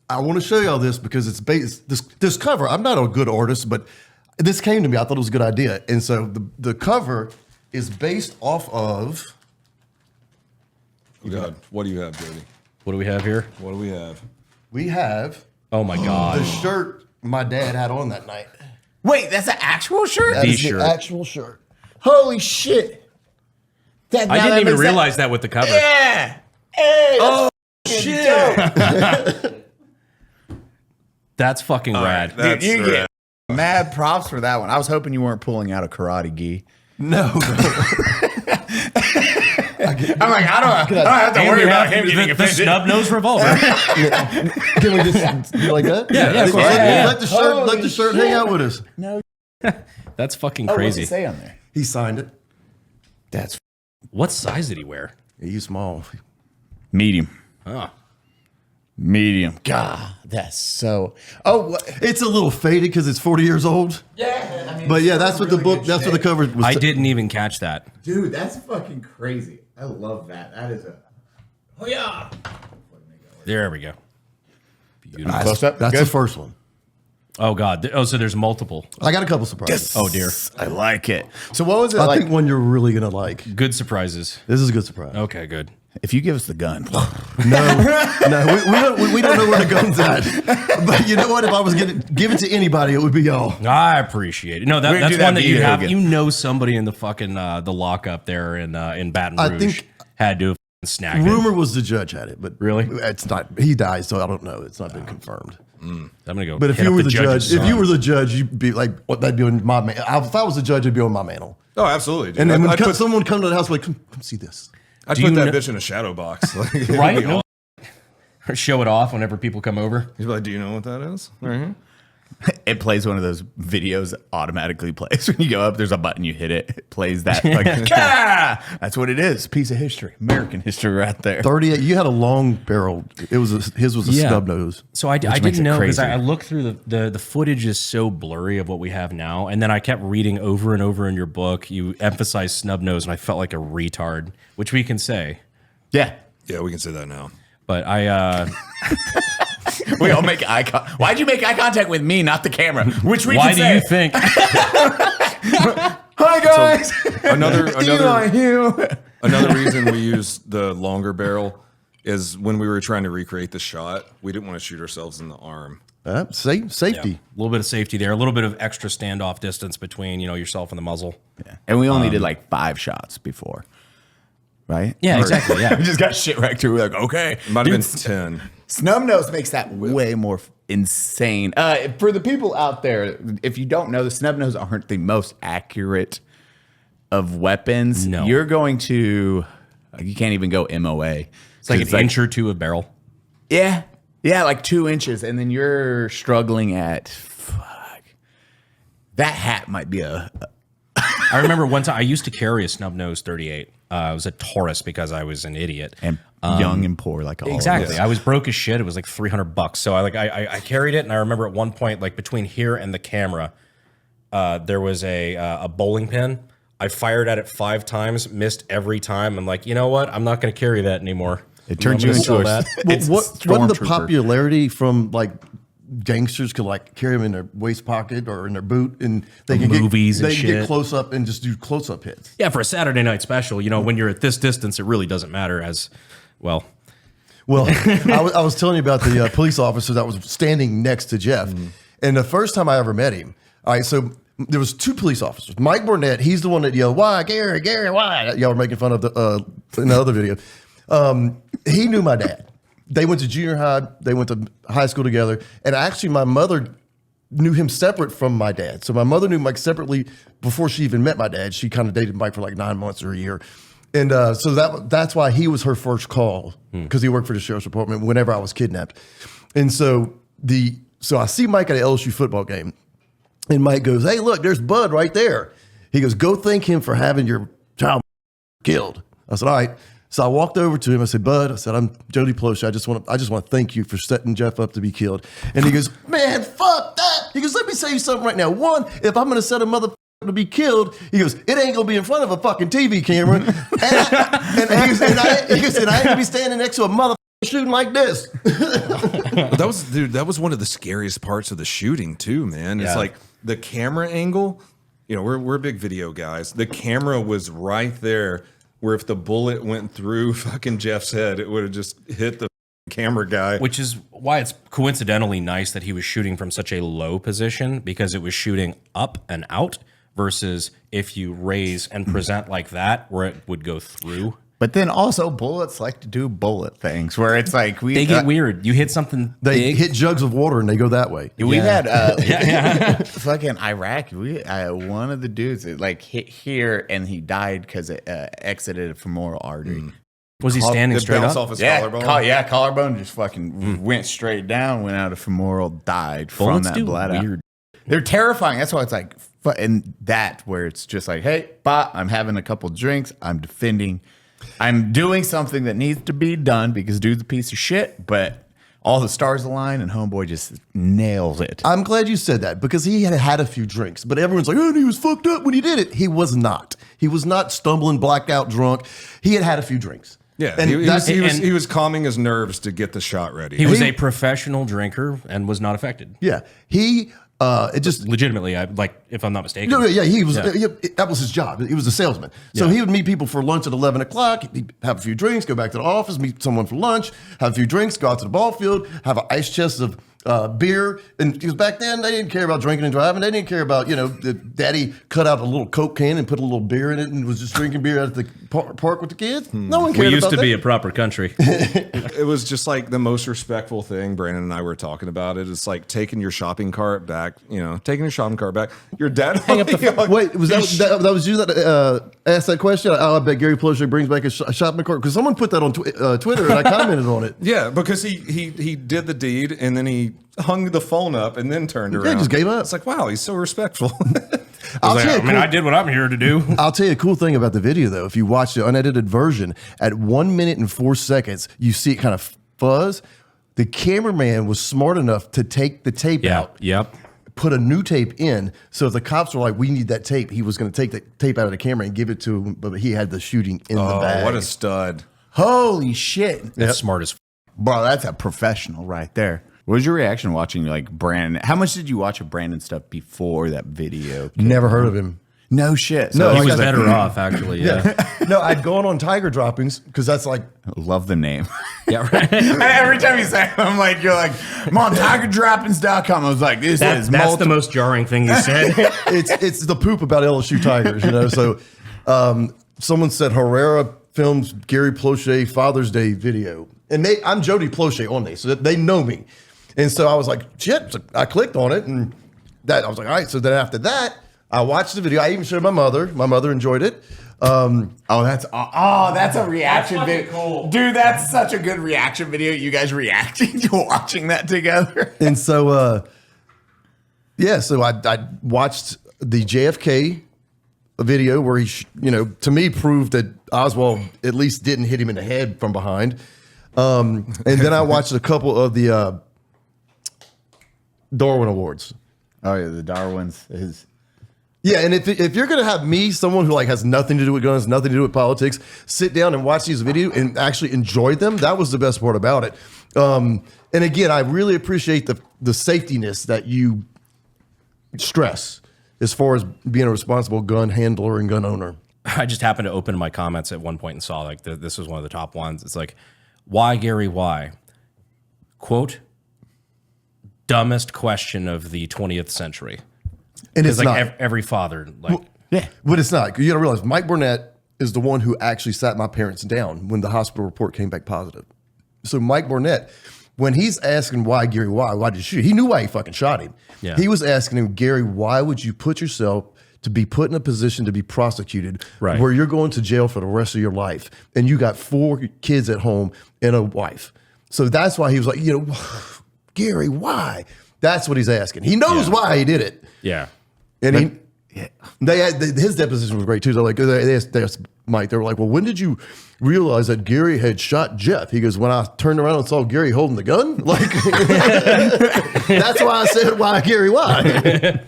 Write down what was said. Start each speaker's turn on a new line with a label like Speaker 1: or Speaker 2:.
Speaker 1: I want to show y'all this because it's based this cover. I'm not a good artist, but this came to me. I thought it was a good idea, and so the cover is based off of.
Speaker 2: Oh God, what do you have, Jody?
Speaker 3: What do we have here?
Speaker 2: What do we have?
Speaker 1: We have.
Speaker 3: Oh my God!
Speaker 1: The shirt my dad had on that night.
Speaker 4: Wait, that's an actual shirt?
Speaker 1: That is
Speaker 3: shirt.
Speaker 1: the actual shirt.
Speaker 4: Holy shit.
Speaker 3: I didn't even realize that with the cover.
Speaker 4: Yeah. Hey,
Speaker 3: oh, shit. That's fucking rad.
Speaker 4: Dude, you get mad props for that one. I was hoping you weren't pulling out a karate gi.
Speaker 1: No.
Speaker 4: I'm like, I don't have to worry about him getting
Speaker 3: the snub nose revolver.
Speaker 1: Can we just do like that?
Speaker 3: Yeah, of course.
Speaker 1: Let the shirt hang out with us.
Speaker 4: No.
Speaker 3: That's fucking
Speaker 4: What's
Speaker 3: crazy.
Speaker 4: it say on there?
Speaker 1: He signed it.
Speaker 4: That's
Speaker 3: What size did he wear?
Speaker 1: He's small.
Speaker 4: medium.
Speaker 3: Oh.
Speaker 4: Medium. God, that's so. Oh,
Speaker 1: it's a little faded because it's 40 years old.
Speaker 4: Yeah, I mean,
Speaker 1: but yeah, that's what the book. That's what the cover was.
Speaker 3: I didn't even catch that,
Speaker 4: dude. That's fucking crazy. I love that. That is a. Oh yeah.
Speaker 3: There we go. Beautiful.
Speaker 4: Close up.
Speaker 1: That's the first one.
Speaker 3: Oh God. Oh, so there's multiple.
Speaker 1: I got a couple surprises.
Speaker 3: Oh dear.
Speaker 4: I like it. So what was it
Speaker 1: I
Speaker 4: like?
Speaker 1: think one you're really gonna like.
Speaker 3: Good surprises.
Speaker 1: This is a good surprise.
Speaker 3: Okay, good.
Speaker 4: If you give us the gun,
Speaker 1: no, we don't know where the gun's at. But you know what? If I was gonna give it to anybody, it would be y'all.
Speaker 3: I appreciate it. No, that's
Speaker 4: do that
Speaker 3: one that you
Speaker 4: video
Speaker 3: have.
Speaker 4: again.
Speaker 3: You know, somebody in the fucking the lockup there in Baton Rouge
Speaker 1: I think
Speaker 3: had to have snagged it.
Speaker 1: Rumor was the judge had it, but
Speaker 3: Really?
Speaker 1: it's not. He died, so I don't know. It's not been confirmed.
Speaker 3: I'm gonna go.
Speaker 1: But if
Speaker 3: hit
Speaker 1: you
Speaker 3: up
Speaker 1: were the
Speaker 3: judge's
Speaker 1: judge,
Speaker 3: son.
Speaker 1: if you were the judge, you'd be like, "What? That'd be on my man." If I was the judge, it'd be on my mantle.
Speaker 2: Oh, absolutely. Dude.
Speaker 1: And then when
Speaker 2: I'd put,
Speaker 1: someone would come to the house, like, come see this.
Speaker 2: I'd put that bitch in a shadow box. Like, it'd
Speaker 3: right?
Speaker 2: be
Speaker 3: No. Or show it off whenever people come over.
Speaker 2: He's like, do you know what that is? Right here.
Speaker 4: it plays one of those videos that automatically plays when you go up. There's a button, you hit it, it plays that. Like, that's what it is. Piece of history, American history, right there.
Speaker 1: 38. You had a long barrel. His was a snub nose.
Speaker 3: So I
Speaker 4: makes
Speaker 3: didn't
Speaker 4: it
Speaker 3: know because
Speaker 4: crazy.
Speaker 3: I looked through the footage is so blurry of what we have now, and then I kept reading over and over in your book. You emphasize snub nose, and I felt like a retard, which we can say.
Speaker 4: Yeah.
Speaker 2: Yeah, we can say that now.
Speaker 3: But I
Speaker 4: We all make eye contact. Why'd you make eye contact with me, not the camera? Which we
Speaker 3: why
Speaker 4: can
Speaker 3: do
Speaker 4: say.
Speaker 3: you think?
Speaker 4: Hi guys.
Speaker 2: Another
Speaker 4: Hugh.
Speaker 2: another reason we used the longer barrel is when we were trying to recreate the shot, we didn't want to shoot ourselves in the arm.
Speaker 1: Safety.
Speaker 3: A little bit of safety there, a little bit of extra standoff distance between yourself and the muzzle.
Speaker 4: Yeah. And we only did like 5 shots before. Right?
Speaker 3: Yeah, exactly. Yeah.
Speaker 4: We just got shit wrecked through. We're like, okay.
Speaker 2: It might have been 10.
Speaker 4: Snub nose makes that way more insane. For the people out there, if you don't know, the snub nose aren't the most accurate of weapons.
Speaker 3: No.
Speaker 4: You're going to, you can't even go MOA.
Speaker 3: It's like an inch or two of barrel.
Speaker 4: Yeah. Yeah, like 2 inches. And then you're struggling at, fuck. That hat might be a
Speaker 3: I remember one time I used to carry a snub nose 38. I was a Taurus because I was an idiot.
Speaker 4: and young and poor like all
Speaker 3: Exactly.
Speaker 4: of us.
Speaker 3: I was broke as shit. It was like $300. So I carried it, and I remember at one point, like between here and the camera, there was a bowling pin. I fired at it 5 times, missed every time. I'm like, you know what? I'm not going to carry that anymore.
Speaker 4: It turns you into
Speaker 3: that.
Speaker 4: It's
Speaker 1: Wasn't the
Speaker 4: stormtrooper.
Speaker 1: popularity from like gangsters could like carry them in their waist pocket or in their boot, and they could
Speaker 3: movies and
Speaker 1: they could
Speaker 3: shit.
Speaker 1: get close up and just do close up hits.
Speaker 3: Yeah, for a Saturday night special, when you're at this distance, it really doesn't matter as well.
Speaker 1: Well, I was telling you about the police officer that was standing next to Jeff, and the first time I ever met him. All right, so there was 2 police officers. Mike Burnett, he's the one that yelled, "Why, Gary, why?" Y'all were making fun of in the other video. He knew my dad. They went to junior high. They went to high school together. And actually, my mother knew him separate from my dad. So my mother knew Mike separately before she even met my dad. She kind of dated Mike for like 9 months or a year. And so that's why he was her first call, because he worked for the sheriff's department whenever I was kidnapped. And so I see Mike at an LSU football game. And Mike goes, "Hey, look, there's Bud right there." He goes, "Go thank him for having your child killed." I said, "All right." So I walked over to him. I said, "Bud," I said, "I'm Jody Plauche. I just want to thank you for setting Jeff up to be killed." And he goes, "Man, fuck that." He goes, "Let me say you something right now. One, if I'm going to set a motherfucker to be killed," he goes, "it ain't going to be in front of a fucking TV camera." And I ain't going to be standing next to a motherfucking shooting like this.
Speaker 2: That was one of the scariest parts of the shooting too, man. It's
Speaker 3: Yeah.
Speaker 2: like the camera angle. You know, we're big video guys. The camera was right there, where if the bullet went through fucking Jeff's head, it would have just hit the camera guy.
Speaker 3: Which is why it's coincidentally nice that he was shooting from such a low position, because it was shooting up and out versus if you raise and present like that, where it would go through.
Speaker 4: But then also bullets like to do bullet things where it's like
Speaker 3: They get weird. You hit something
Speaker 1: They
Speaker 3: big.
Speaker 1: hit jugs of water and they go that way.
Speaker 4: We had
Speaker 3: yeah.
Speaker 4: fucking Iraq. One of the dudes it like hit here and he died because it exited a femoral artery.
Speaker 3: Was he standing
Speaker 2: It
Speaker 3: straight
Speaker 2: bounced
Speaker 3: up?
Speaker 2: off his
Speaker 4: Yeah,
Speaker 2: collarbone.
Speaker 4: collarbone just fucking went straight down, went out of femoral, died
Speaker 3: Bullets
Speaker 4: from that
Speaker 3: do
Speaker 4: blood out.
Speaker 3: weird.
Speaker 4: They're terrifying. That's why it's like, and that where it's just like, hey, I'm having a couple drinks. I'm defending. I'm doing something that needs to be done because dude's a piece of shit, but all the stars align and homeboy just nails it.
Speaker 1: I'm glad you said that because he had a few drinks, but everyone's like, oh, he was fucked up when he did it. He was not. He was not stumbling, blacked out, drunk. He had a few drinks.
Speaker 2: Yeah,
Speaker 1: And
Speaker 2: he was calming his nerves to get the shot ready.
Speaker 3: He was a professional drinker and was not affected.
Speaker 1: Yeah. It just
Speaker 3: Legitimately, if I'm not mistaken.
Speaker 1: No, yeah, he was.
Speaker 3: Yeah.
Speaker 1: That was his job. He was a salesman. So he would meet people for lunch at 11 o'clock. He'd have a few drinks, go back to the office, meet someone for lunch, have a few drinks, go out to the ball field, have an ice chest of beer. And because back then they didn't care about drinking and driving. They didn't care about the daddy cut out a little Coke can and put a little beer in it and was just drinking beer at the park with the kids. No one cared.
Speaker 3: We used
Speaker 1: about
Speaker 3: to
Speaker 1: that.
Speaker 3: be a proper country.
Speaker 2: It was just like the most respectful thing. Brandon and I were talking about it. It's like taking your shopping cart back. Taking your shopping cart back. Your dad hang up the
Speaker 1: Wait, was that was you that asked that question? I bet Gary Plauche brings back a shopping cart because someone put that on Twitter and I commented on it.
Speaker 2: Yeah, because he did the deed and then he hung the phone up and then turned around.
Speaker 1: Yeah, just gave up.
Speaker 2: It's like, wow, he's so respectful.
Speaker 3: I did what I'm here to do.
Speaker 1: I'll tell you a cool thing about the video, though. If you watch the unedited version, at 1 minute and 4 seconds, you see it kind of fuzz. The cameraman was smart enough to take the tape out, put a new tape in. So if the cops were like, we need that tape, he was going to take the tape out of the camera and give it to him, but he had the shooting in the bag.
Speaker 2: What a stud.
Speaker 4: Holy shit.
Speaker 3: That's smart as
Speaker 4: Bro, that's a professional right there. What was your reaction watching like Brandon? How much did you watch of Brandon stuff before that video?
Speaker 1: Never heard of him.
Speaker 4: No shit.
Speaker 1: No,
Speaker 3: he
Speaker 1: like
Speaker 3: was
Speaker 1: I-
Speaker 3: better off, actually. Yeah.
Speaker 1: No, I'd gone on Tiger Droppings because that's like,
Speaker 4: Love the name.
Speaker 3: Yeah, right.
Speaker 4: Every time you say it, I'm like, you're like, I'm on tigerdroppings.com. I was like, this is
Speaker 3: That's the most jarring thing you said.
Speaker 1: it's the poop about LSU Tigers, So someone said Herrera films Gary Plauche Father's Day video. And I'm Jody Plauche on there, so they know me. And so I was like, shit. So I clicked on it, and I was like, all right. So then after that, I watched the video. I even showed my mother. My mother enjoyed it.
Speaker 4: that's a reaction
Speaker 3: That's
Speaker 4: video.
Speaker 3: fucking cool.
Speaker 4: Dude, that's such a good reaction video. You guys reacting to watching that together.
Speaker 1: And so, so I watched the JFK video where he, to me proved that Oswald at least didn't hit him in the head from behind. And then I watched a couple of the Darwin Awards.
Speaker 4: Oh yeah, the Darwins is.
Speaker 1: Yeah, and if you're gonna have me, someone who like has nothing to do with guns, nothing to do with politics, sit down and watch these videos and actually enjoy them, that was the best part about it. And again, I really appreciate the safetyness that you stress as far as being a responsible gun handler and gun owner.
Speaker 3: I just happened to open my comments at one point and saw like this was one of the top ones. It's like, why Gary? Why? Quote, dumbest question of the 20th century.
Speaker 1: And it's
Speaker 3: Because like
Speaker 1: not.
Speaker 3: every father, like
Speaker 4: Yeah.
Speaker 1: But it's not. You got to realize Mike Burnett is the one who actually sat my parents down when the hospital report came back positive. So Mike Burnett, when he's asking why Gary, why did you shoot? He knew why he fucking shot him.
Speaker 3: Yeah.
Speaker 1: He was asking him, Gary, why would you put yourself to be put in a position to be prosecuted
Speaker 3: Right.
Speaker 1: where you're going to jail for the rest of your life and you got 4 kids at home and a wife? So that's why he was like, Gary, why? That's what he's asking. He knows why he did it.
Speaker 3: yeah.
Speaker 1: And his deposition was great too. They asked Mike, they were like, well, when did you realize that Gary had shot Jeff? He goes, when I turned around and saw Gary holding the gun. Like, that's why I said, why, Gary, why?